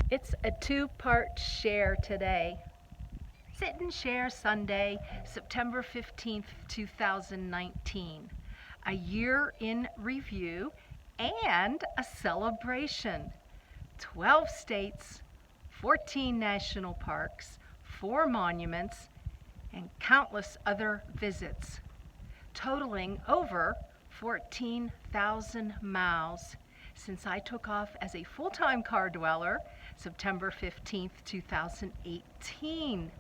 It's a two-part share today. Sit and Share Sunday, September 15th, 2019. A year in review and a celebration. 12 states, 14 national parks, 4 monuments, and countless other visits, totaling over 14,000 miles since I took off as a full-time car dweller September 15th, 2018.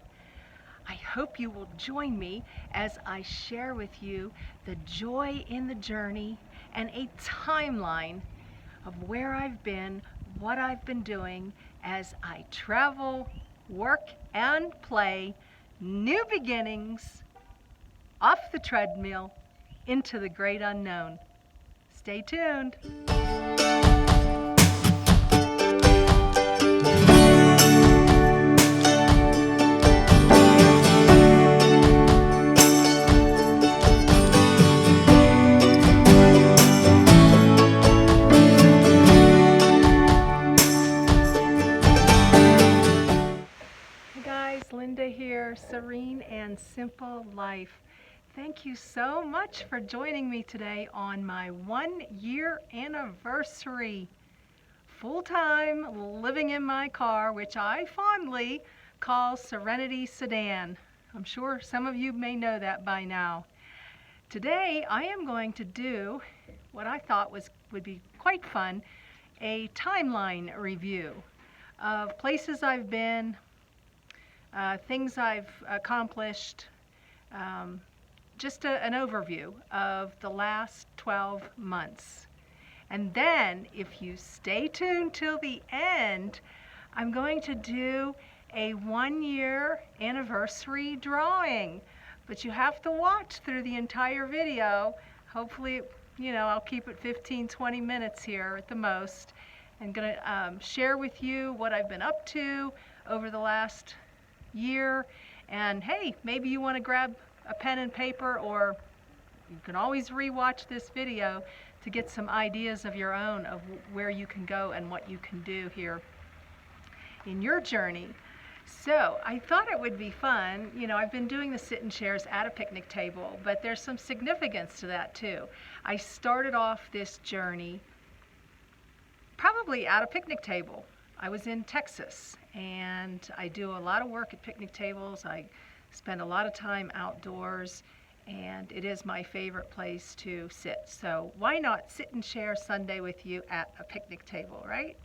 I hope you will join me as I share with you the joy in the journey and a timeline of where I've been, what I've been doing as I travel, work, and play new beginnings off the treadmill into the great unknown. Stay tuned. Hey guys, Linda here, Serene and Simple Life. Thank you so much for joining me today on my 1-year anniversary. Full-time living in my car, which I fondly call Serenity Sedan. I'm sure some of you may know that by now. Today I am going to do what I thought would be quite fun, a timeline review of places I've been, things I've accomplished, just an overview of the last 12 months. And then, if you stay tuned till the end, I'm going to do a 1-year anniversary drawing. But you have to watch through the entire video. Hopefully, I'll keep it 15-20 minutes here at the most. I'm going to share with you what I've been up to over the last year. And hey, maybe you want to grab a pen and paper, or you can always rewatch this video to get some ideas of your own of where you can go and what you can do here in your journey. So I thought it would be fun. I've been doing the sit and shares at a picnic table, but there's some significance to that too. I started off this journey probably at a picnic table. I was in Texas, and I do a lot of work at picnic tables. I spend a lot of time outdoors, and it is my favorite place to sit. So why not sit and share Sunday with you at a picnic table, right?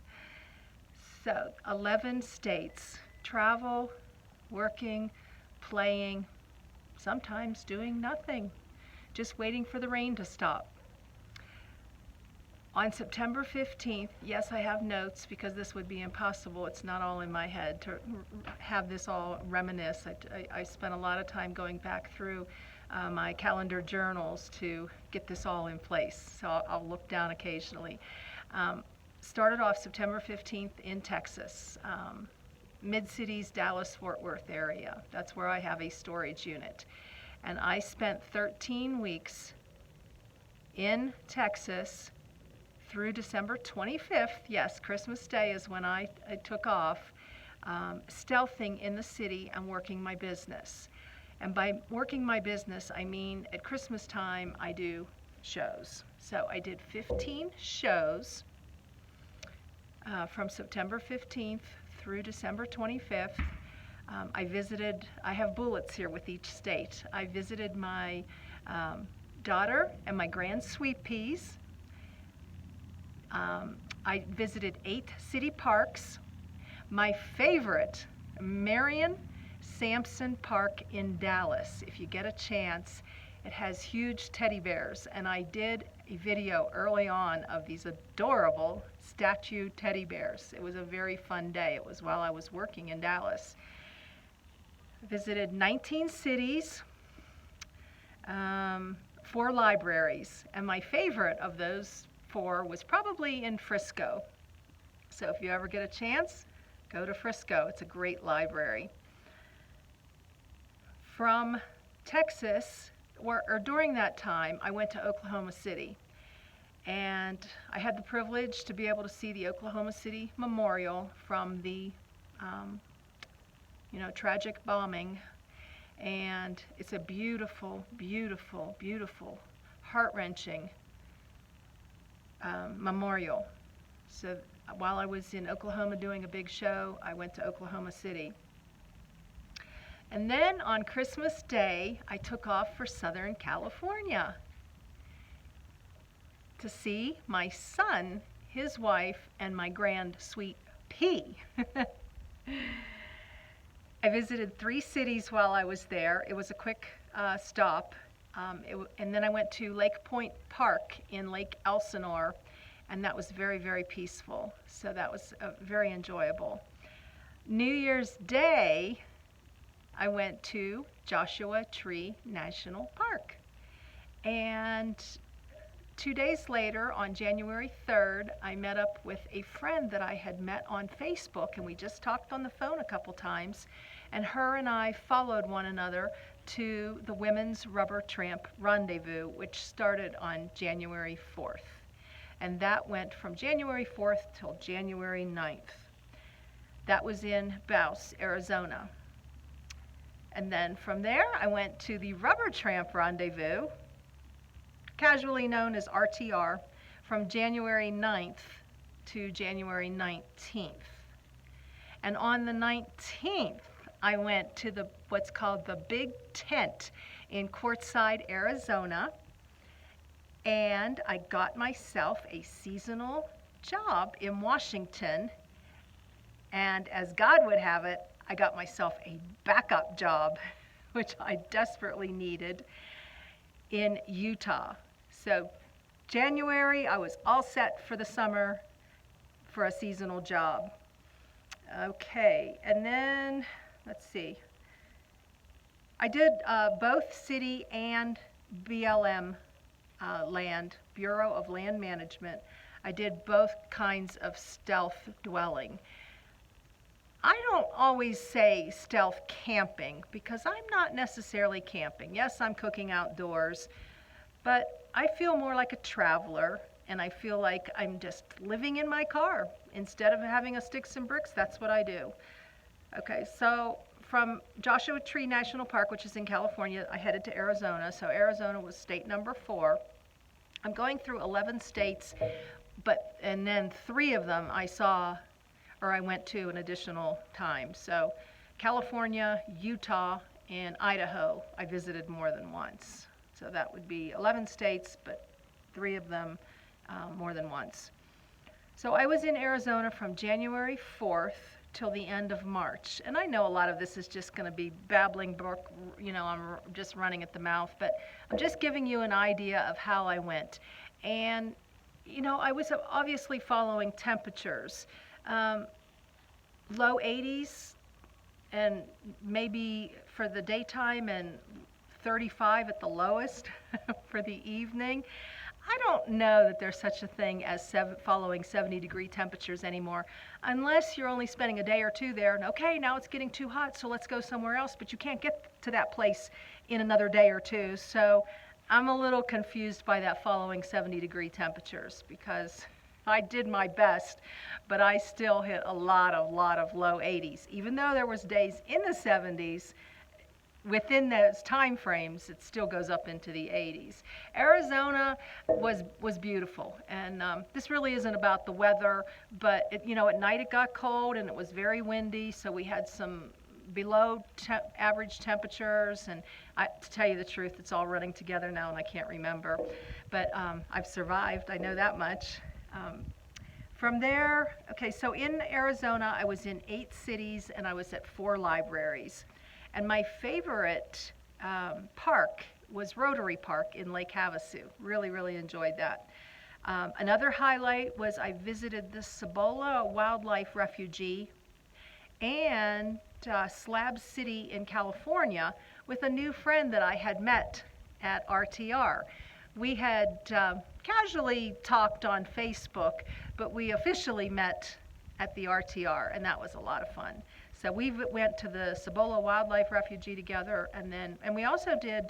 So 11 states, travel, working, playing, sometimes doing nothing, just waiting for the rain to stop. On September 15th, yes, I have notes because this would be impossible. It's not all in my head to have this all reminisce. I spent a lot of time going back through my calendar journals to get this all in place. So I'll look down occasionally. Started off September 15th in Texas, Mid-Cities, Dallas-Fort Worth area. That's where I have a storage unit. And I spent 13 weeks in Texas through December 25th. Yes, Christmas Day is when I took off, stealthing in the city and working my business. And by working my business, I mean at Christmas time, I do shows. So I did 15 shows from September 15th through December 25th. I have bullets here with each state. I visited my daughter and my grand sweet peas. I visited 8 city parks. My favorite, Marion Sampson Park in Dallas. If you get a chance, it has huge teddy bears, and I did a video early on of these adorable statue teddy bears. It was a very fun day. It was while I was working in Dallas. Visited 19 cities, 4 libraries, and my favorite of those 4 was probably in Frisco. So if you ever get a chance, go to Frisco. It's a great library. From Texas, or during that time, I went to Oklahoma City. And I had the privilege to be able to see the Oklahoma City Memorial from the um, tragic bombing. And it's a beautiful, beautiful, beautiful, heart-wrenching memorial. So while I was in Oklahoma doing a big show, I went to Oklahoma City. And then on Christmas Day, I took off for Southern California to see my son, his wife, and my grand sweet pea. I visited 3 cities while I was there. It was a quick stop. And then I went to Lake Point Park in Lake Elsinore, and that was very, very peaceful. So that was very enjoyable. New Year's Day, I went to Joshua Tree National Park. And 2 days later, on January 3rd, I met up with a friend that I had met on Facebook, and we just talked on the phone a couple times. And her and I followed one another to the Women's Rubber Tramp Rendezvous, which started on January 4th. And that went from January 4th till January 9th. That was in Bouse, Arizona. And then from there, I went to the Rubber Tramp Rendezvous, casually known as RTR, from January 9th to January 19th. And on the 19th, I went to what's called the Big Tent in Quartzsite, Arizona, and I got myself a seasonal job in Washington, and as God would have it, I got myself a backup job, which I desperately needed, in Utah. So January, I was all set for the summer for a seasonal job. Okay, and then, let's see. I did both city and BLM land, Bureau of Land Management. I did both kinds of stealth dwelling. I don't always say stealth camping because I'm not necessarily camping. Yes, I'm cooking outdoors, but I feel more like a traveler, and I feel like I'm just living in my car. Instead of having a sticks and bricks, that's what I do. Okay, so from Joshua Tree National Park, which is in California, I headed to Arizona. So Arizona was state number 4. I'm going through 11 states, and then 3 of them I went to an additional time. So California, Utah, and Idaho, I visited more than once. So that would be 11 states, but 3 of them more than once. So I was in Arizona from January 4th till the end of March. And I know a lot of this is just going to be babbling brook, I'm just running at the mouth, but I'm just giving you an idea of how I went. And, I was obviously following temperatures. Low 80s, and maybe for the daytime, and 35 at the lowest for the evening. I don't know that there's such a thing as following 70-degree temperatures anymore, unless you're only spending a day or 2 there, and okay, now it's getting too hot, so let's go somewhere else, but you can't get to that place in another day or 2. So I'm a little confused by that following 70-degree temperatures, because I did my best, but I still hit a lot of low 80s. Even though there was days in the 70s, within those time frames, it still goes up into the 80s. Arizona was beautiful, and this really isn't about the weather, but at night it got cold and it was very windy, so we had some below average temperatures, and to tell you the truth, it's all running together now and I can't remember, but I've survived, I know that much. From there, okay, so in Arizona, I was in 8 cities and I was at 4 libraries. And my favorite park was Rotary Park in Lake Havasu. Really, really enjoyed that. Another highlight was I visited the Cibola Wildlife Refuge and Slab City in California with a new friend that I had met at RTR. We had casually talked on Facebook, but we officially met at the RTR, and that was a lot of fun. So we went to the Cibola Wildlife Refuge together, and we also did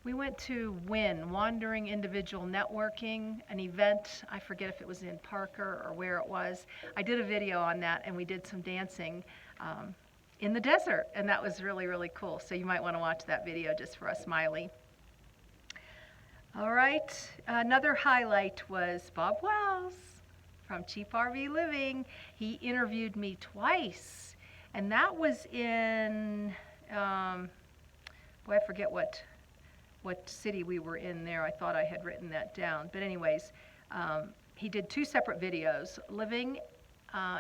We went to Wandering Individual Networking, an event. I forget if it was in Parker or where it was. I did a video on that, and we did some dancing in the desert, and that was really, really cool. So you might want to watch that video just for a smiley. All right, another highlight was Bob Wells from Cheap RV Living. He interviewed me twice, and that was in, boy, I forget what city we were in there. I thought I had written that down. But anyways, he did 2 separate videos. Living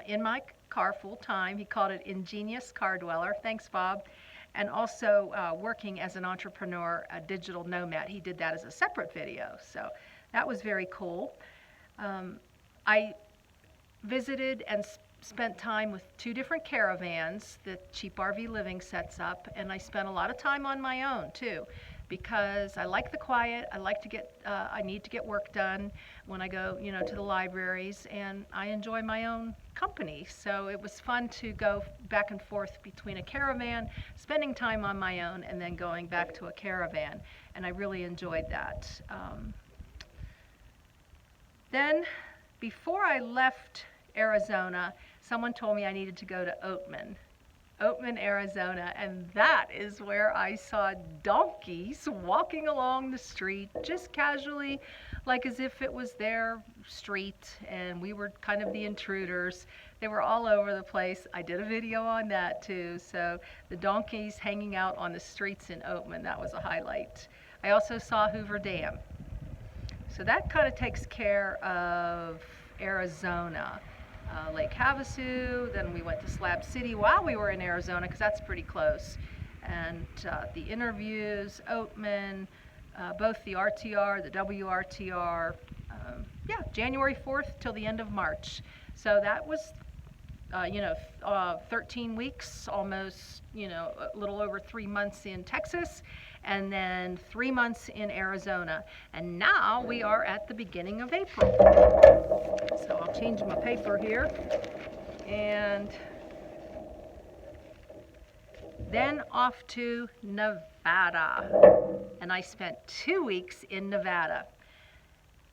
in my car full time. He called it Ingenious Car Dweller. Thanks, Bob. And also working as an entrepreneur, a digital nomad. He did that as a separate video. So that was very cool. I visited and spent time with 2 different caravans that Cheap RV Living sets up, and I spent a lot of time on my own too, because I like the quiet. I like to get, I need to get work done when I go, to the libraries, and I enjoy my own company. So it was fun to go back and forth between a caravan, spending time on my own, and then going back to a caravan, and I really enjoyed that. Then, before I left Arizona, someone told me I needed to go to Oatman, Arizona, and that is where I saw donkeys walking along the street, just casually, like as if it was their street, and we were kind of the intruders. They were all over the place. I did a video on that too, so the donkeys hanging out on the streets in Oatman, that was a highlight. I also saw Hoover Dam. So that kind of takes care of Arizona. Lake Havasu, then we went to Slab City while we were in Arizona, because that's pretty close. And the interviews, Oatman, both the RTR, the WRTR, January 4th till the end of March. So that was, 13 weeks, almost, a little over 3 months in Texas, and then 3 months in Arizona. And now we are at the beginning of April. So I'll change my paper here. And then off to Nevada. And I spent 2 weeks in Nevada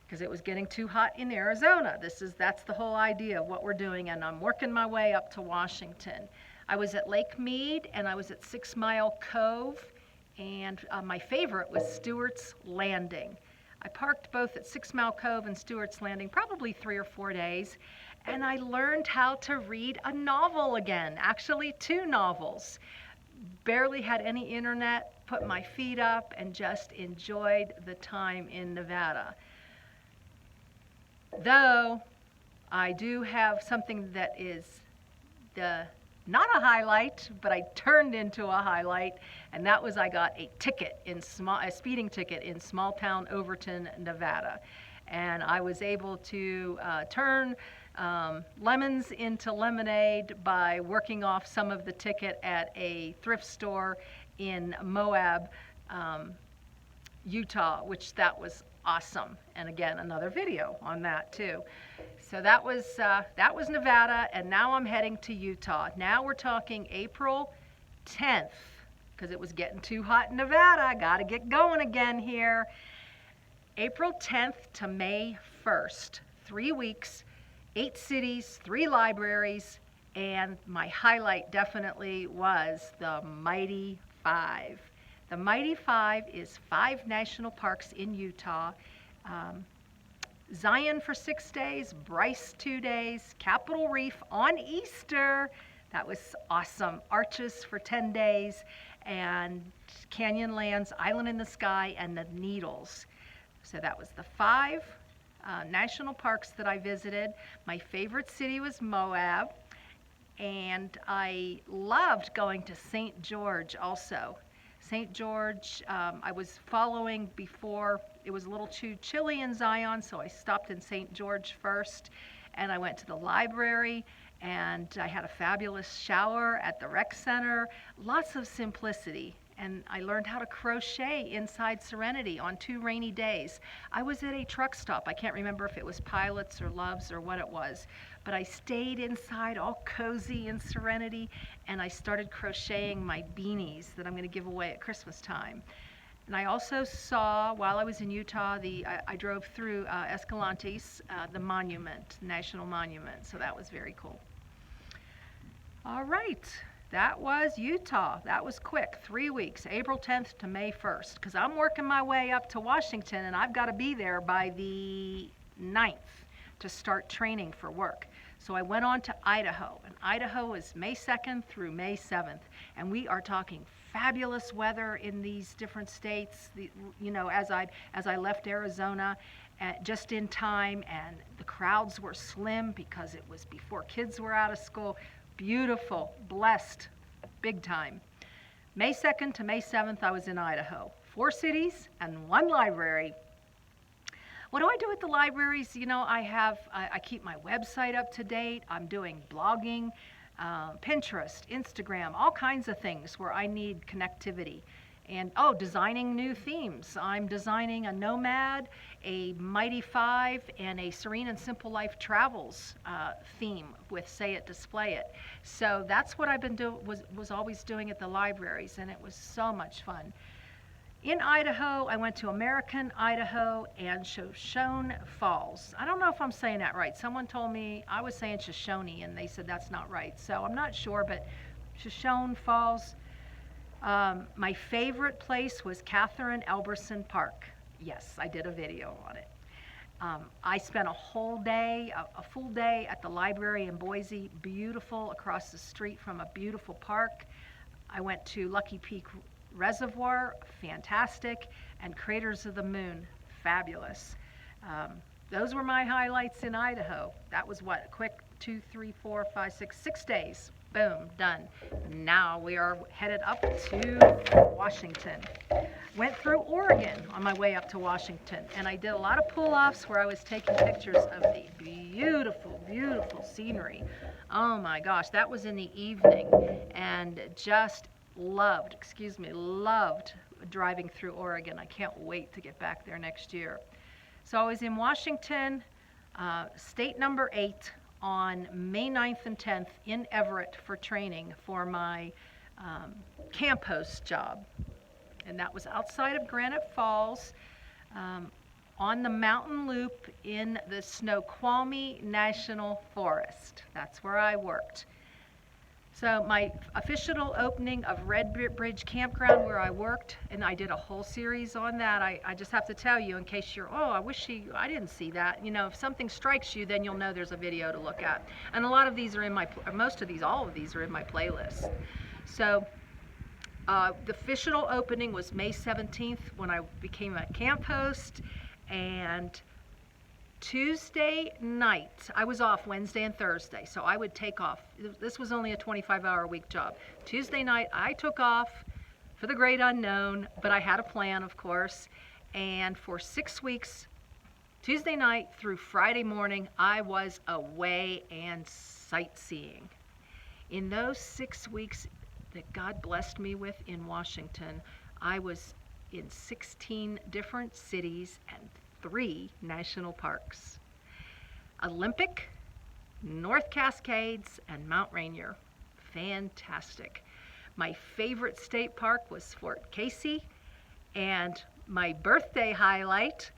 because it was getting too hot in Arizona. That's the whole idea of what we're doing, and I'm working my way up to Washington. I was at Lake Mead, and I was at 6 Mile Cove, and my favorite was Stewart's Landing. I parked both at 6 Mile Cove and Stewart's Landing probably 3 or 4 days, and I learned how to read a novel again, actually 2 novels. Barely had any internet, put my feet up, and just enjoyed the time in Nevada. Though I do have something that is not a highlight, but I turned into a highlight, and that was I got a speeding ticket in small town Overton, Nevada. And I was able to turn lemons into lemonade by working off some of the ticket at a thrift store in Moab, Utah, which that was awesome. And again, another video on that too. So that was Nevada, and now I'm heading to Utah. Now we're talking April 10th, because it was getting too hot in Nevada. I got to get going again here. April 10th to May 1st, 3 weeks, 8 cities, 3 libraries, and my highlight definitely was the Mighty 5. The Mighty 5 is 5 national parks in Utah. Zion for 6 days, Bryce 2 days, Capitol Reef on Easter. That was awesome. Arches for 10 days, and Canyonlands, Island in the Sky, and the Needles. So that was the 5 national parks that I visited. My favorite city was Moab, and I loved going to St. George also. St. George, I was following before. It was a little too chilly in Zion, so I stopped in St. George first, and I went to the library, and I had a fabulous shower at the rec center. Lots of simplicity, and I learned how to crochet inside Serenity on 2 rainy days. I was at a truck stop. I can't remember if it was Pilots or Loves or what it was, but I stayed inside all cozy in Serenity, and I started crocheting my beanies that I'm going to give away at Christmas time. And I also saw, while I was in Utah, I drove through Escalante's, the monument, national monument. So that was very cool. All right, that was Utah. That was quick, 3 weeks, April 10th to May 1st, because I'm working my way up to Washington, and I've got to be there by the 9th to start training for work. So I went on to Idaho, and Idaho is May 2nd through May 7th, and we are talking fabulous weather in these different states. As I left Arizona, just in time, and the crowds were slim because it was before kids were out of school. Beautiful, blessed, big time. May 2nd to May 7th, I was in Idaho. 4 cities and 1 library. What do I do at the libraries? I keep my website up to date. I'm doing blogging, Pinterest, Instagram, all kinds of things where I need connectivity. And designing new themes. I'm designing a Nomad, a Mighty 5, and a Serene and Simple Life Travels theme with Say It, Display It. So that's what I've been was always doing at the libraries, and it was so much fun. In Idaho, I went to American Idaho and Shoshone Falls. I don't know if I'm saying that right. Someone told me I was saying Shoshone, and they said that's not right. So I'm not sure, but Shoshone Falls. My favorite place was Catherine Elberson Park. Yes, I did a video on it. I spent a whole day, a full day at the library in Boise, beautiful, across the street from a beautiful park. I went to Lucky Peak Reservoir, fantastic, and Craters of the Moon, fabulous. Those were my highlights in Idaho. That was what, a quick 2, 3, 4, 5, 6 days. Boom, done. Now we are headed up to Washington. Went through Oregon on my way up to Washington, and I did a lot of pull-offs where I was taking pictures of the beautiful, beautiful scenery. Oh my gosh, that was in the evening, and just loved driving through Oregon. I can't wait to get back there next year. So I was in Washington, state number 8, on May 9th and 10th in Everett for training for my camp host job. And that was outside of Granite Falls, on the mountain loop in the Snoqualmie National Forest. That's where I worked. So my official opening of Red Bridge Campground, where I worked, and I did a whole series on that. I just have to tell you, in case you're, I didn't see that. If something strikes you, then you'll know there's a video to look at. And a lot of these are in all of these are in my playlist. So the official opening was May 17th when I became a camp host, and Tuesday night, I was off Wednesday and Thursday, so I would take off. This was only a 25-hour-a-week job. Tuesday night, I took off for the great unknown, but I had a plan, of course. And for 6 weeks, Tuesday night through Friday morning, I was away and sightseeing. In those 6 weeks that God blessed me with in Washington, I was in 16 different cities and 3 national parks: Olympic, North Cascades, and Mount Rainier. Fantastic. My favorite state park was Fort Casey, and my birthday highlight,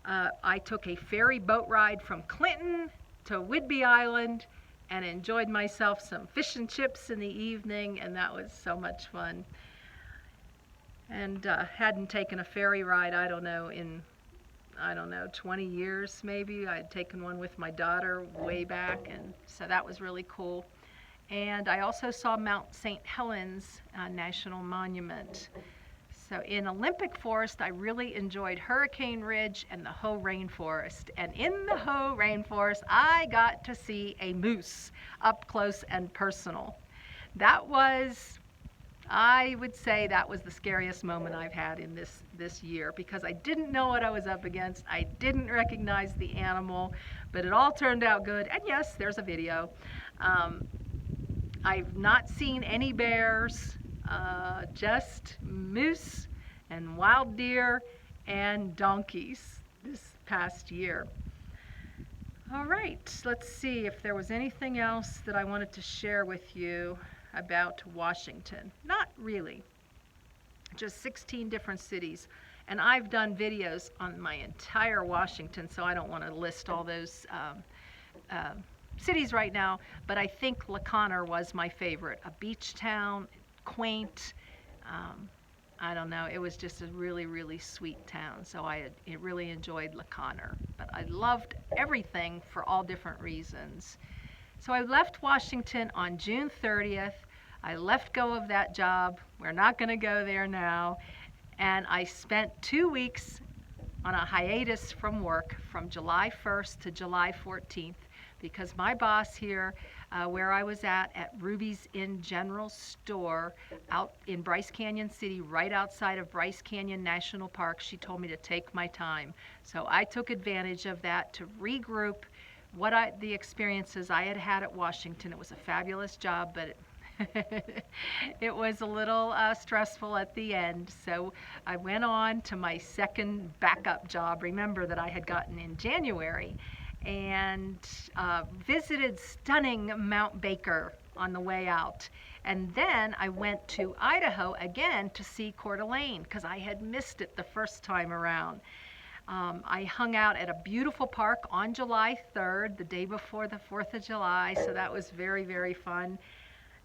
I took a ferry boat ride from Clinton to Whidbey Island and enjoyed myself some fish and chips in the evening, and that was so much fun. And hadn't taken a ferry ride, I don't know, 20 years maybe. I had taken one with my daughter way back, and so that was really cool. And I also saw Mount St. Helens National Monument. So in Olympic Forest, I really enjoyed Hurricane Ridge and the Hoh Rainforest. And in the Hoh Rainforest, I got to see a moose up close and personal. That was, I would say, that was the scariest moment I've had in this year, because I didn't know what I was up against. I didn't recognize the animal, but it all turned out good. And yes, there's a video. I've not seen any bears, just moose and wild deer and donkeys this past year. All right, let's see if there was anything else that I wanted to share with you about Washington. Not really. just 16 different cities. And I've done videos on my entire Washington, so I don't want to list all those cities right now, but I think La Conner was my favorite. A beach town, quaint. I don't know, it was just a really, really sweet town, so I really enjoyed La Conner. But I loved everything for all different reasons. So I left Washington on June 30th. I let go of that job. We're not going to go there now. And I spent 2 weeks on a hiatus from work from July 1st to July 14th because my boss here, where I was at Ruby's Inn General Store out in Bryce Canyon City, right outside of Bryce Canyon National Park, she told me to take my time. So I took advantage of that to regroup the experiences I had had at Washington. It was a fabulous job, but it was a little stressful at the end. So I went on to my second backup job. Remember that I had gotten in January, and visited stunning Mount Baker on the way out. And then I went to Idaho again to see Coeur d'Alene because I had missed it the first time around. I hung out at a beautiful park on July 3rd, the day before the 4th of July, so that was very, very fun.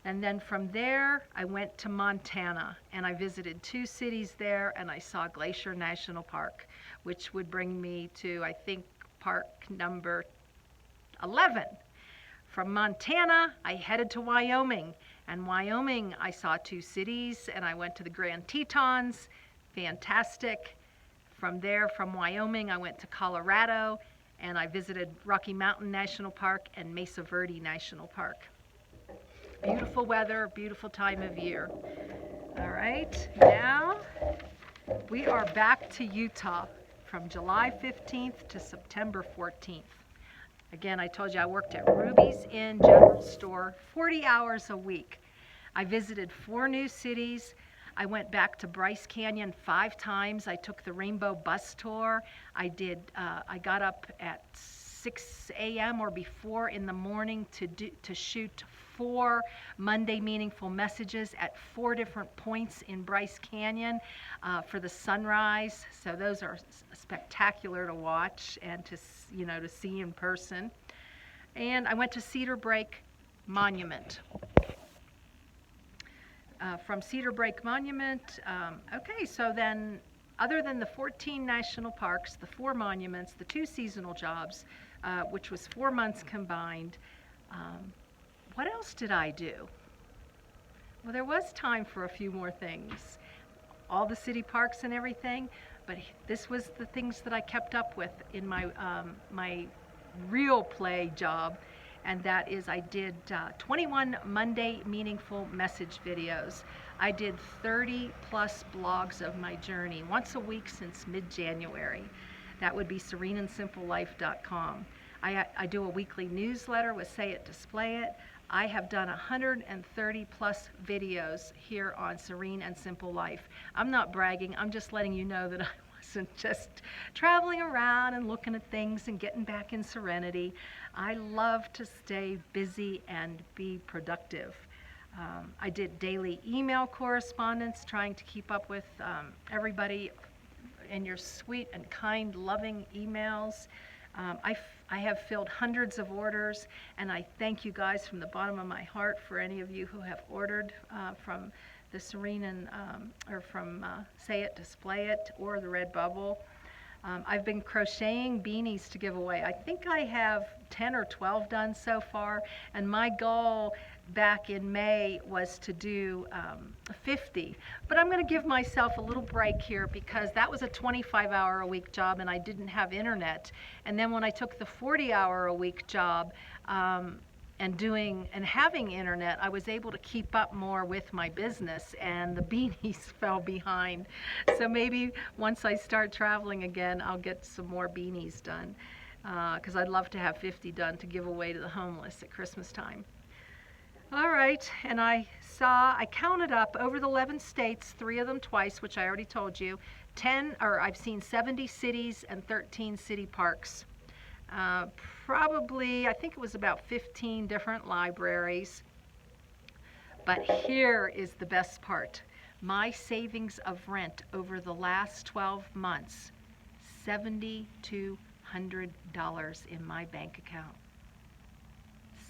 And then from there, I went to Montana, and I visited 2 cities there, and I saw Glacier National Park, which would bring me to, I think, park number 11. From Montana, I headed to Wyoming, and Wyoming, I saw 2 cities, and I went to the Grand Tetons, fantastic. From there, from Wyoming, I went to Colorado, and I visited Rocky Mountain National Park and Mesa Verde National Park. Beautiful weather, beautiful time of year. All right, now we are back to Utah from July 15th to September 14th. Again, I told you I worked at Ruby's Inn General Store 40 hours a week. I visited 4 new cities. I went back to Bryce Canyon 5 times. I took the Rainbow Bus Tour. I got up at 6 a.m. or before in the morning to shoot 4 Monday Meaningful Messages at 4 different points in Bryce Canyon for the sunrise. So those are spectacular to watch and to see in person. And I went to Cedar Break Monument. From Cedar Break Monument, okay, so then other than the 14 national parks, the 4 monuments, the 2 seasonal jobs, which was 4 months combined, what else did I do? Well, there was time for a few more things. All the city parks and everything, but this was the things that I kept up with in my real play job, and that is I did 21 Monday Meaningful Message videos. I did 30 plus blogs of my journey once a week since mid-January. That would be sereneandsimplelife.com. I do a weekly newsletter with Say It, Display It. I have done 130 plus videos here on Serene and Simple Life. I'm not bragging, I'm just letting you know that I wasn't just traveling around and looking at things and getting back in serenity. I love to stay busy and be productive. I did daily email correspondence, trying to keep up with everybody in your sweet and kind, loving emails. I have filled hundreds of orders, and I thank you guys from the bottom of my heart for any of you who have ordered from the Serene and or from Say It, Display It, or the Redbubble. I've been crocheting beanies to give away. I think I have 10 or 12 done so far, and my goal back in May was to do 50. But I'm going to give myself a little break here because that was a 25-hour-a-week job and I didn't have internet. And then when I took the 40-hour-a-week job and having internet, I was able to keep up more with my business, and the beanies fell behind. So maybe once I start traveling again, I'll get some more beanies done because I'd love to have 50 done to give away to the homeless at Christmas time. All right, and I counted up over the 11 states, 3 of them twice, which I already told you, I've seen 70 cities and 13 city parks. Probably, I think it was about 15 different libraries. But here is the best part. My savings of rent over the last 12 months, $7,200 in my bank account.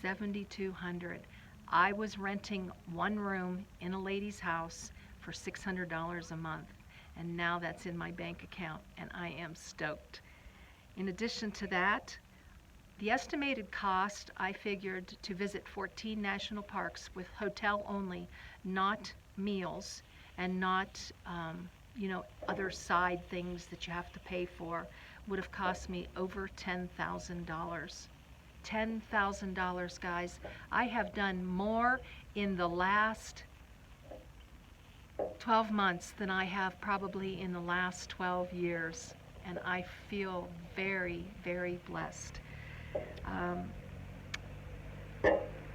$7,200. I was renting one room in a lady's house for $600 a month, and now that's in my bank account, and I am stoked. In addition to that, the estimated cost, I figured, to visit 14 national parks with hotel only, not meals, and not other side things that you have to pay for, would have cost me over $10,000. $10,000, guys. I have done more in the last 12 months than I have probably in the last 12 years, and I feel very, very blessed.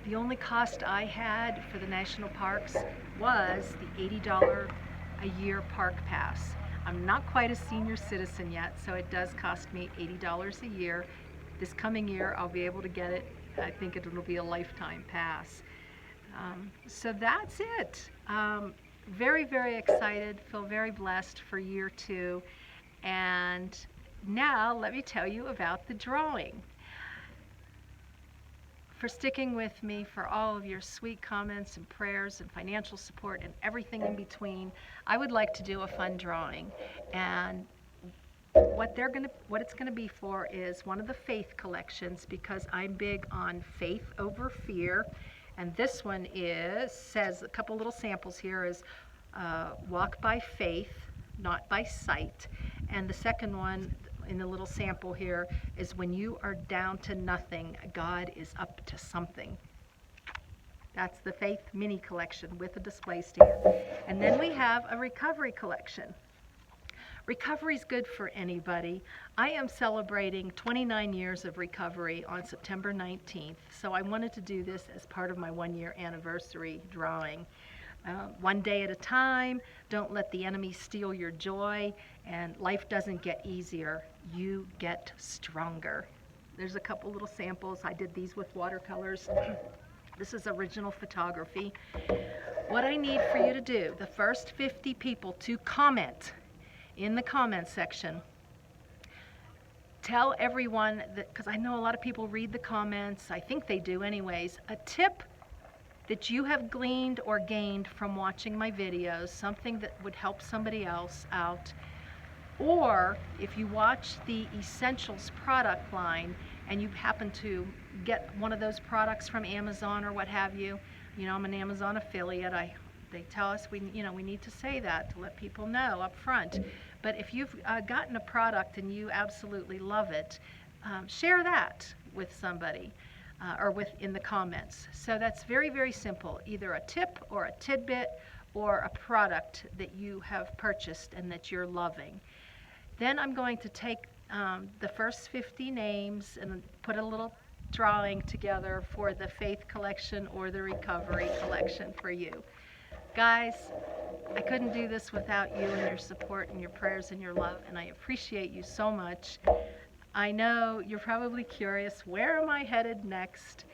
The only cost I had for the national parks was the $80 a year park pass. I'm not quite a senior citizen yet, so it does cost me $80 a year. This coming year, I'll be able to get it. I think it'll be a lifetime pass. So that's it. Very, very excited, feel very blessed for year 2. And now let me tell you about the drawing. For sticking with me, for all of your sweet comments and prayers and financial support and everything in between, I would like to do a fun drawing. And what it's gonna be for is one of the faith collections, because I'm big on faith over fear. And this one says a couple little samples here is walk by faith, not by sight. And the second one in the little sample here is when you are down to nothing, God is up to something. That's the faith mini collection with a display stand. And then we have a recovery collection. Recovery is good for anybody. I am celebrating 29 years of recovery on September 19th, so I wanted to do this as part of my 1-year anniversary drawing. One day at a time, don't let the enemy steal your joy, and life doesn't get easier, you get stronger. There's a couple little samples. I did these with watercolors. This is original photography. What I need for you to do, the first 50 people to comment in the comment section. Tell everyone that, because I know a lot of people read the comments, I think they do anyways, a tip that you have gleaned or gained from watching my videos, something that would help somebody else out. Or if you watch the Essentials product line and you happen to get one of those products from Amazon or what have you, I'm an Amazon affiliate. They tell us we need to say that to let people know up front. But if you've gotten a product and you absolutely love it, share that with somebody or in the comments. So that's very, very simple. Either a tip or a tidbit or a product that you have purchased and that you're loving. Then I'm going to take the first 50 names and put a little drawing together for the faith collection or the recovery collection for you. Guys, I couldn't do this without you and your support and your prayers and your love, and I appreciate you so much. I know you're probably curious, where am I headed next?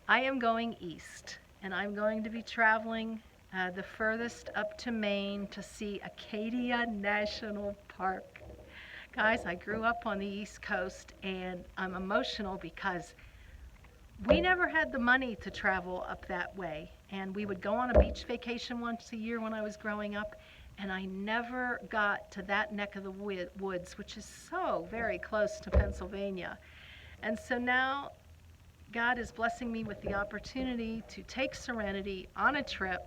I am going east, and I'm going to be traveling the furthest up to Maine to see Acadia National Park. Guys, I grew up on the East Coast, and I'm emotional because we never had the money to travel up that way. And we would go on a beach vacation once a year when I was growing up, and I never got to that neck of the woods, which is so very close to Pennsylvania. And so now God is blessing me with the opportunity to take Serenity on a trip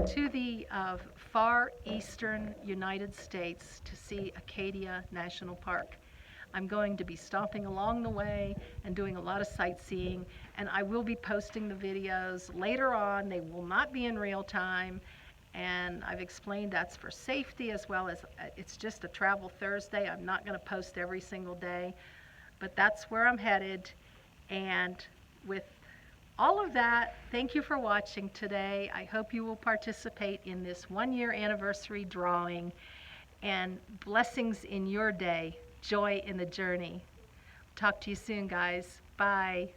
to the far eastern United States to see Acadia National Park. I'm going to be stopping along the way and doing a lot of sightseeing, and I will be posting the videos later on. They will not be in real time, and I've explained that's for safety as well as it's just a travel Thursday. I'm not going to post every single day, but that's where I'm headed. And with all of that, thank you for watching today. I hope you will participate in this 1-year anniversary drawing, and blessings in your day. Joy in the journey. Talk to you soon, guys. Bye.